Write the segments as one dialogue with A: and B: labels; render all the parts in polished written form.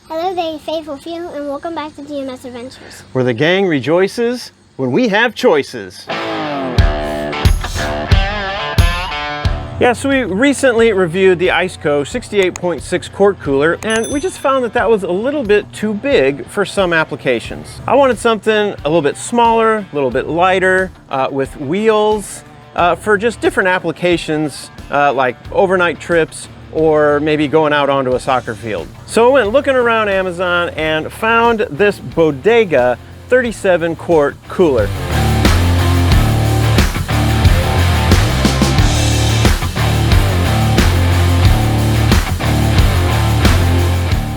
A: Hello there, faithful few, and welcome back to DMS Adventures,
B: where the gang rejoices when we have choices. Yeah, so we recently reviewed the ICECO 68.6 quart cooler, and we just found that that was a little bit too big for some applications. I wanted something a little bit smaller, a little bit lighter, with wheels, for just different applications, like overnight trips, or maybe going out onto a soccer field. So I went looking around Amazon and found this Bodega 37 quart cooler.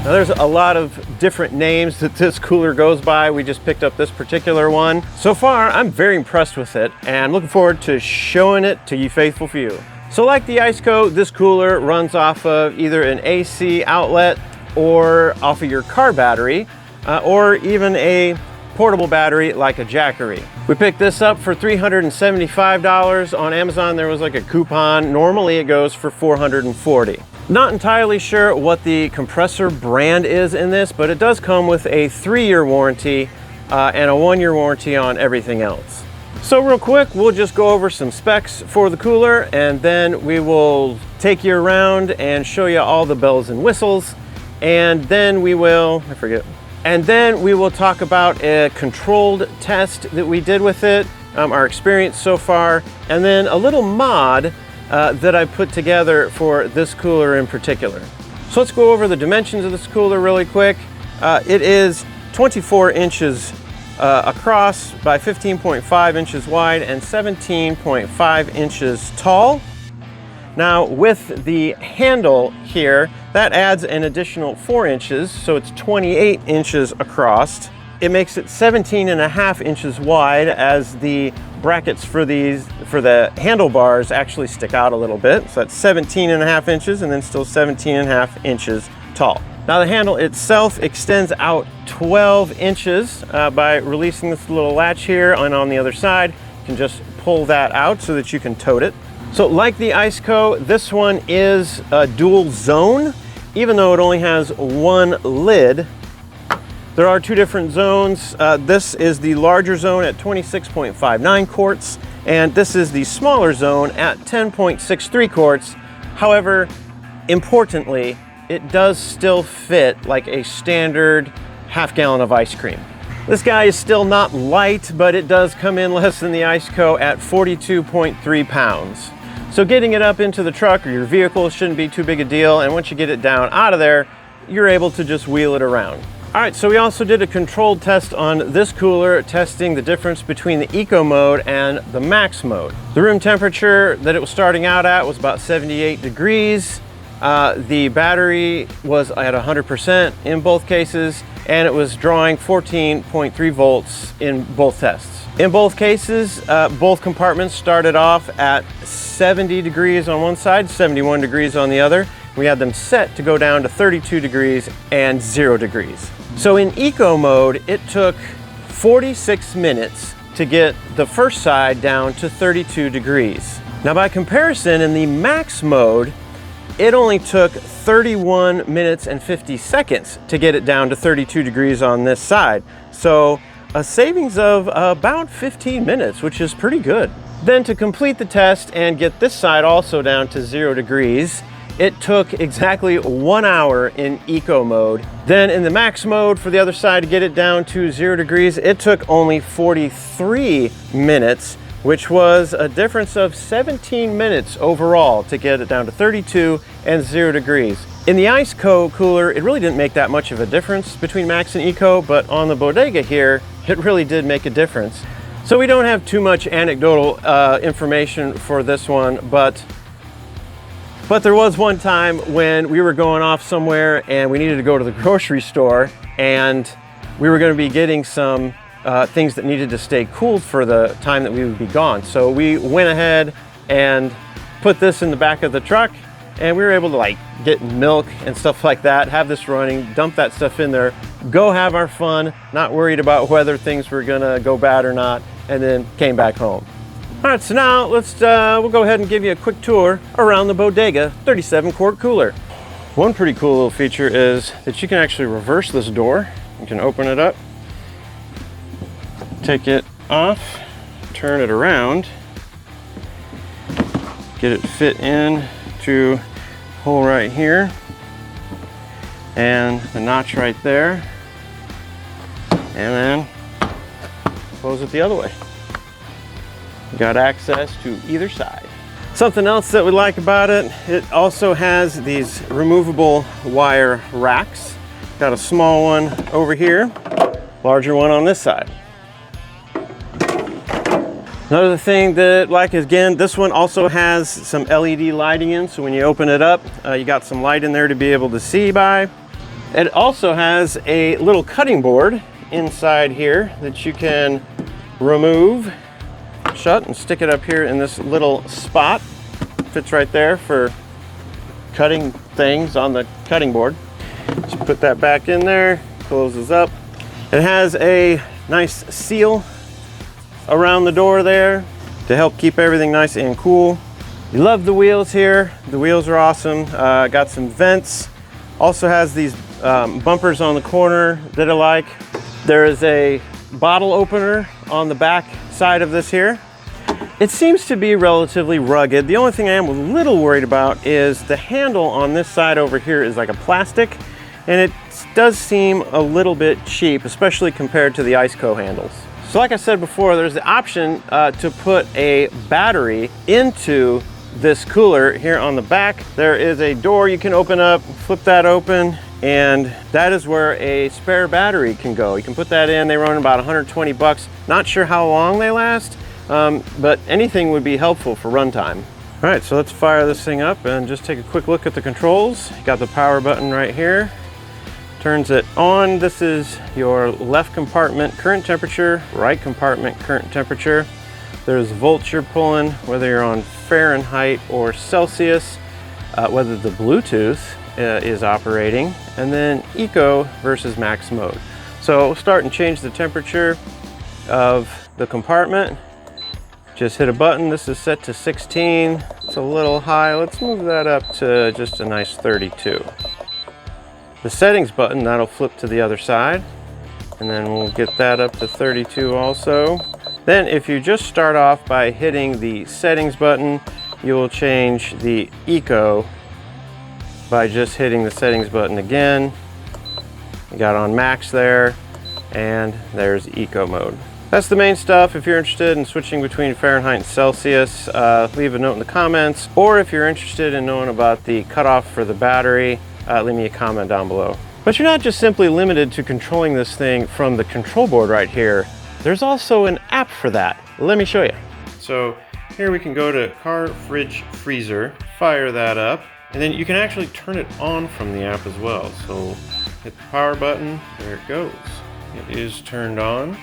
B: Now there's a lot of different names that this cooler goes by. We just picked up this particular one. So far, I'm very impressed with it and looking forward to showing it to you faithful few. So like the ICECO, this cooler runs off of either an AC outlet or off of your car battery, or even a portable battery like a Jackery. We picked this up for $375. On Amazon, there was like a coupon. Normally it goes for $440. Not entirely sure what the compressor brand is in this, but it does come with a 3-year warranty and a 1-year warranty on everything else. So real quick, we'll just go over some specs for the cooler, and then we will take you around and show you all the bells and whistles, and then we will, and then we will talk about a controlled test that we did with it, our experience so far, and then a little mod that I put together for this cooler in particular. So let's go over the dimensions of this cooler really quick. It is 24 inches across by 15.5 inches wide and 17.5 inches tall. Now with the handle here, that adds an additional 4 inches, so it's 28 inches across. It makes it 17.5 inches wide, as the brackets for the handlebars actually stick out a little bit. So that's 17.5 inches and then still 17.5 inches tall. Now the handle itself extends out 12 inches by releasing this little latch here, and on the other side, you can just pull that out so that you can tote it. So like the ICECO, this one is a dual zone, even though it only has one lid. There are 2 different zones. This is the larger zone at 26.59 quarts, and this is the smaller zone at 10.63 quarts. However, importantly, it does still fit like a standard half gallon of ice cream. This guy is still not light, but it does come in less than the ICECO at 42.3 pounds. So getting it up into the truck or your vehicle shouldn't be too big a deal, and once you get it down out of there, you're able to just wheel it around. All right, so we also did a controlled test on this cooler, testing the difference between the eco mode and the max mode. The room temperature that it was starting out at was about 78 degrees. The battery was at 100% in both cases, and it was drawing 14.3 volts in both tests. In both cases, both compartments started off at 70 degrees on one side, 71 degrees on the other. We had them set to go down to 32 degrees and 0 degrees. So in eco mode, it took 46 minutes to get the first side down to 32 degrees. Now by comparison, in the max mode, it only took 31 minutes and 50 seconds to get it down to 32 degrees on this side. So a savings of about 15 minutes, which is pretty good. Then to complete the test and get this side also down to 0 degrees, it took exactly 1 hour in eco mode. Then in the max mode for the other side to get it down to 0 degrees, it took only 43 minutes, which was a difference of 17 minutes overall to get it down to 32 and 0 degrees. In the ICECO cooler, it really didn't make that much of a difference between max and eco, but on the Bodega here, it really did make a difference. So we don't have too much anecdotal information for this one, but there was one time when we were going off somewhere and we needed to go to the grocery store, and we were going to be getting some things that needed to stay cooled for the time that we would be gone. So we went ahead and put this in the back of the truck, and we were able to like get milk and stuff like that, have this running, dump that stuff in there, go have our fun, not worried about whether things were gonna go bad or not, and then came back home. All right, so now we'll go ahead and give you a quick tour around the Bodega 37 quart cooler. One pretty cool little feature is that you can actually reverse this door. You can open it up, take it off, turn it around, get it fit in to hole right here, and the notch right there, and then close it the other way. You got access to either side. Something else that we like about it, it also has these removable wire racks. Got a small one over here, larger one on this side. Another thing that like is, again, this one also has some LED lighting in, so when you open it up, you got some light in there to be able to see by. It also has a little cutting board inside here that you can remove, shut, and stick it up here in this little spot. Fits right there for cutting things on the cutting board. Just put that back in there, closes up. It has a nice seal around the door there to help keep everything nice and cool. You love the wheels here. The wheels are awesome. Got some vents. Also has these bumpers on the corner that I like. There is a bottle opener on the back side of this here. It seems to be relatively rugged. The only thing I am a little worried about is the handle on this side over here is like a plastic, and it does seem a little bit cheap, especially compared to the ICECO handles. So like I said before, there's the option to put a battery into this cooler here on the back. There is a door you can open up, flip that open, and that is where a spare battery can go. You can put that in. They run about 120 bucks. Not sure how long they last, but anything would be helpful for runtime. All right, so let's fire this thing up and just take a quick look at the controls. You got the power button right here. Turns it on. This is your left compartment current temperature, right compartment current temperature. There's volts you're pulling, whether you're on Fahrenheit or Celsius, whether the Bluetooth is operating, and then eco versus max mode. So we'll start and change the temperature of the compartment. Just hit a button. This is set to 16. It's a little high. Let's move that up to just a nice 32. The settings button, that'll flip to the other side, and then we'll get that up to 32 also. Then if you just start off by hitting the settings button, you will change the eco by just hitting the settings button again. You got on max there, and there's eco mode. That's the main stuff. If you're interested in switching between Fahrenheit and Celsius, leave a note in the comments, or if you're interested in knowing about the cutoff for the battery, leave me a comment down below. But you're not just simply limited to controlling this thing from the control board right here. There's also an app for that. Let me show you. So here we can go to car, fridge, freezer, fire that up, and then you can actually turn it on from the app as well. So hit the power button, there it goes. It is turned on.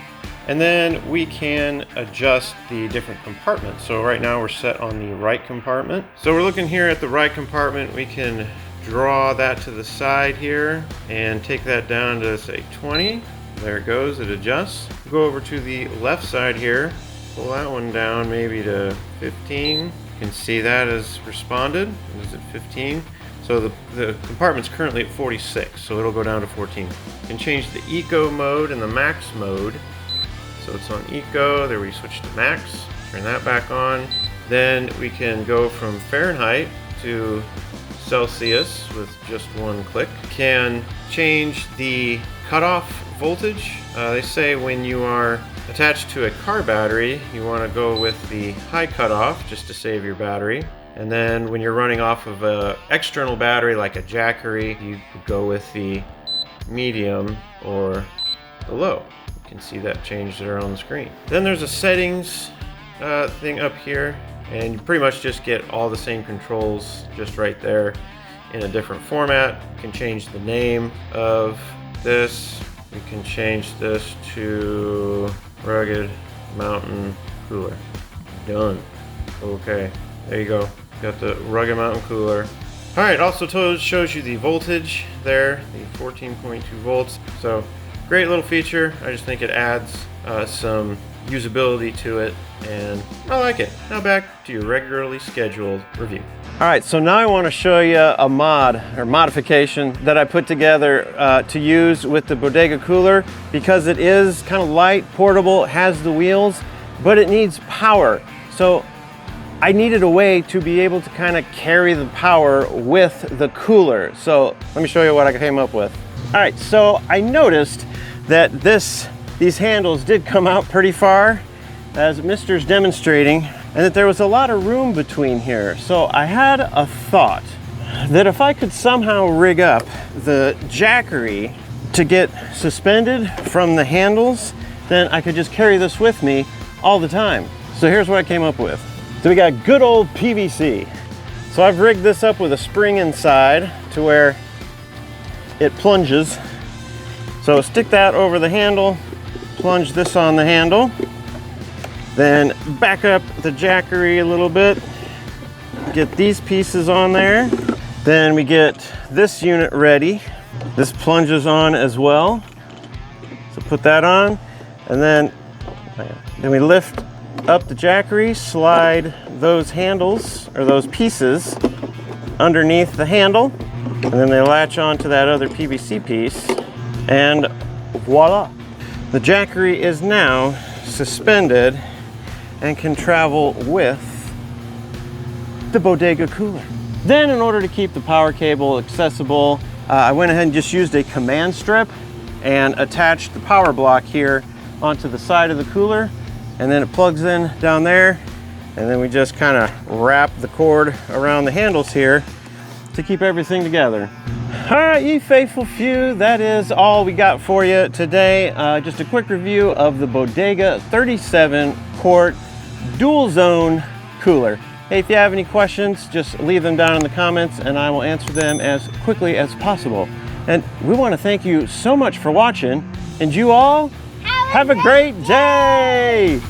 B: And then we can adjust the different compartments. So right now we're set on the right compartment. So we're looking here at the right compartment. We can draw that to the side here and take that down to say 20. There it goes, it adjusts. Go over to the left side here, pull that one down maybe to 15. You can see that has responded. It is at 15. So the compartment's currently at 46, so it'll go down to 14. You can change the eco mode and the max mode. So it's on eco, there we switch to max, turn that back on. Then we can go from Fahrenheit to Celsius with just one click. Can change the cutoff voltage. They say when you are attached to a car battery, you want to go with the high cutoff just to save your battery. And then when you're running off of an external battery like a Jackery, you could go with the medium or the low. You can see that changed there on the screen. Then there's a settings thing up here, and you pretty much just get all the same controls just right there in a different format. You can change the name of this. You can change this to rugged mountain cooler. Done. Okay, there you go. Got the rugged mountain cooler. All right, also shows you the voltage there, the 14.2 volts. So great little feature. I just think it adds some usability to it, and I like it. Now back to your regularly scheduled review. All right, so now I want to show you a modification that I put together to use with the Bodega cooler, because it is kind of light, portable, has the wheels, but it needs power. So I needed a way to be able to kind of carry the power with the cooler. So let me show you what I came up with. All right, so I noticed that these handles did come out pretty far, as Mr's demonstrating, and that there was a lot of room between here. So I had a thought that if I could somehow rig up the jackery to get suspended from the handles, then I could just carry this with me all the time. So here's what I came up with. So we got good old PVC. So I've rigged this up with a spring inside to where it plunges. So stick that over the handle, plunge this on the handle, then back up the jackery a little bit, get these pieces on there. Then we get this unit ready. This plunges on as well. So put that on, and then we lift up the jackery, slide those handles, or those pieces, underneath the handle, and then they latch onto that other PVC piece, and voila. The jackery is now suspended and can travel with the Bodega cooler. Then, in order to keep the power cable accessible, I went ahead and just used a command strip and attached the power block here onto the side of the cooler, and then it plugs in down there, and then we just kind of wrap the cord around the handles here to keep everything together. All right, you faithful few, that is all we got for you today. Just a quick review of the Bodega 37 quart dual zone cooler. Hey, if you have any questions, just leave them down in the comments and I will answer them as quickly as possible. And we want to thank you so much for watching, and you all have a great day.